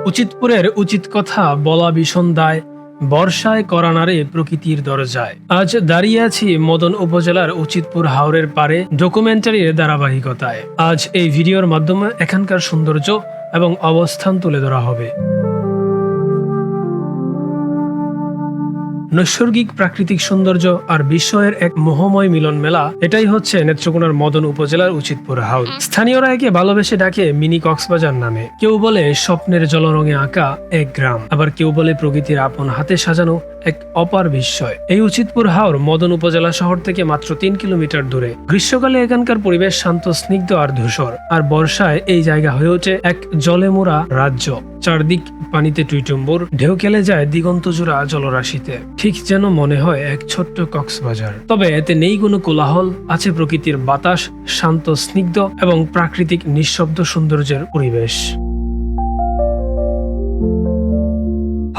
উচিতপুরের উচিত কথা বলা ভীষণ দায়, বর্ষায় করা নাড়ে প্রকৃতির দরজায়। আজ দাঁড়িয়ে আছি মদন উপজেলার উচিতপুর হাওরের পারে ডকুমেন্টারির ধারাবাহিকতায়। আজ এই ভিডিওর মাধ্যমে এখানকার সৌন্দর্য এবং অবস্থান তুলে ধরা হবে। নৈসর্গিক প্রাকৃতিক সৌন্দর্য আর বিস্ময়ের এক মোহময় মিলন মেলা, এটাই হচ্ছে নেত্রকোনার মদন উপজেলার উচিতপুর হাওর। স্থানীয়রা একে ভালোবেসে ডাকে মিনি কক্সবাজার নামে। কেউ বলে স্বপ্নের জলরঙে আঁকা এক গ্রাম, আবার কেউ বলে প্রকৃতির আপন হাতে সাজানো এক অপার বিস্ময়। এই উচিতপুর হাওর মদন উপজেলা শহর থেকে মাত্র 3 কিলোমিটার দূরে। গ্রীষ্মকালে এখানকার পরিবেশ শান্ত, স্নিগ্ধ আর ধূসর, আর বর্ষায় এই জায়গা হয়ে ওঠে এক জলে মোড়া রাজ্য। চারদিক পানিতে টুইটুম্বুর, ঢেউ খেলে যায় দিগন্ত জোড়া জলরাশিতে। ঠিক যেন মনে হয় এক ছোট্ট কক্সবাজার। তবে এতে নেই কোনো কোলাহল, আছে প্রকৃতির বাতাস, শান্ত, স্নিগ্ধ এবং প্রাকৃতিক নিঃশব্দ সৌন্দর্যের পরিবেশ।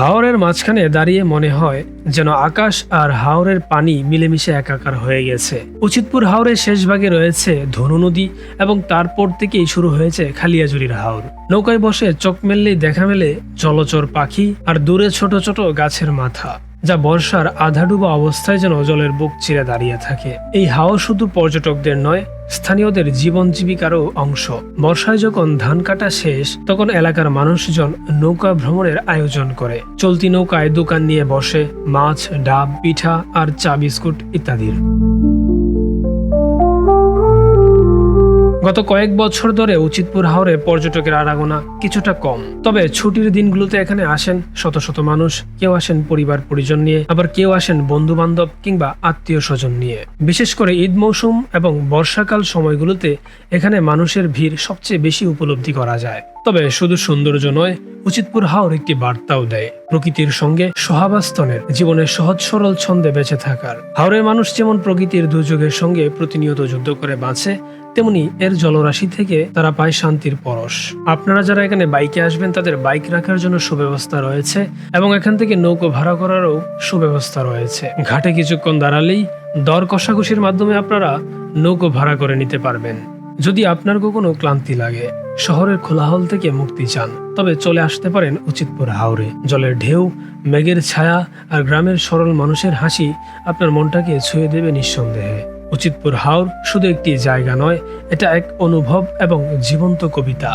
হাওরের মাঝখানে দাঁড়িয়ে মনে হয় যেন আকাশ আর হাওরের পানি মিলেমিশে একাকার হয়ে গেছে। উচিতপুর হাওরের শেষ ভাগে রয়েছে ধনু নদী এবং তারপর থেকেই শুরু হয়েছে খালিয়াজুড়ির হাওর। নৌকায় বসে চোখ মেললেই দেখা মেলে জলচর পাখি আর দূরে ছোট ছোট গাছের মাথা, যা বর্ষার আধাডুবা অবস্থায় যেন জলের বুক চিরে দাঁড়িয়ে থাকে। এই হাওর শুধু পর্যটকদের নয়, স্থানীয়দের জীবন জীবিকারও অংশ। বর্ষায় যখন ধান কাটা শেষ, তখন এলাকার মানুষজন নৌকা ভ্রমণের আয়োজন করে। চলতি নৌকায় দোকান নিয়ে বসে মাছ, ডাব, পিঠা আর চা বিস্কুট ইত্যাদির। গত কয়েক বছর ধরে উচিতপুর হাওরে পর্যটকের আনাগোনা কিছুটা কম। তবে ছুটির দিনগুলোতে এখানে আসেন শত শত মানুষ। কেউ আসেন পরিবার পরিজন নিয়ে, আবার কেউ আসেন বন্ধু বান্ধব কিংবা আত্মীয় স্বজন নিয়ে। বিশেষ করে ঈদ মৌসুম এবং বর্ষাকাল সময়গুলোতে এখানে মানুষের ভিড় সবচেয়ে বেশি উপলব্ধি করা যায়। তবে শুধু সৌন্দর্য নয়, উচিতপুর হাওর একটি বার্তাও দেয় প্রকৃতির সঙ্গে সহাবস্থানের, জীবনের সহজ সরল ছন্দে বেঁচে থাকার। হাওরের মানুষ যেমন প্রকৃতির দুর্যোগের সঙ্গে প্রতিনিয়ত যুদ্ধ করে বাঁচে, তেমনি এর জলরাশি থেকে তারা পায় শান্তির পরশ। আপনারা যারা এখানে বাইকে আসবেন, তাদের বাইক রাখার জন্য সুব্যবস্থা রয়েছে এবং এখান থেকে নৌকো ভাড়া করারও সুব্যবস্থা রয়েছে। ঘাটে কিছুক্ষণ দাঁড়ালেই দর কষাকষির মাধ্যমে আপনারা নৌকো ভাড়া করে নিতে পারবেন। যদি আপনার কখনো ক্লান্তি লাগে, শহরের কোলাহল থেকে মুক্তি চান, তবে চলে আসতে পারেন উচিতপুর হাওরে। জলের ঢেউ, মেঘের ছায়া আর গ্রামের সরল মানুষের হাসি আপনার মনটাকে ছুঁয়ে দেবে নিঃসন্দেহে। উচিতপুর হাওর শুধু একটি জায়গা নয়, এটা এক অনুভব এবং জীবন্ত কবিতা।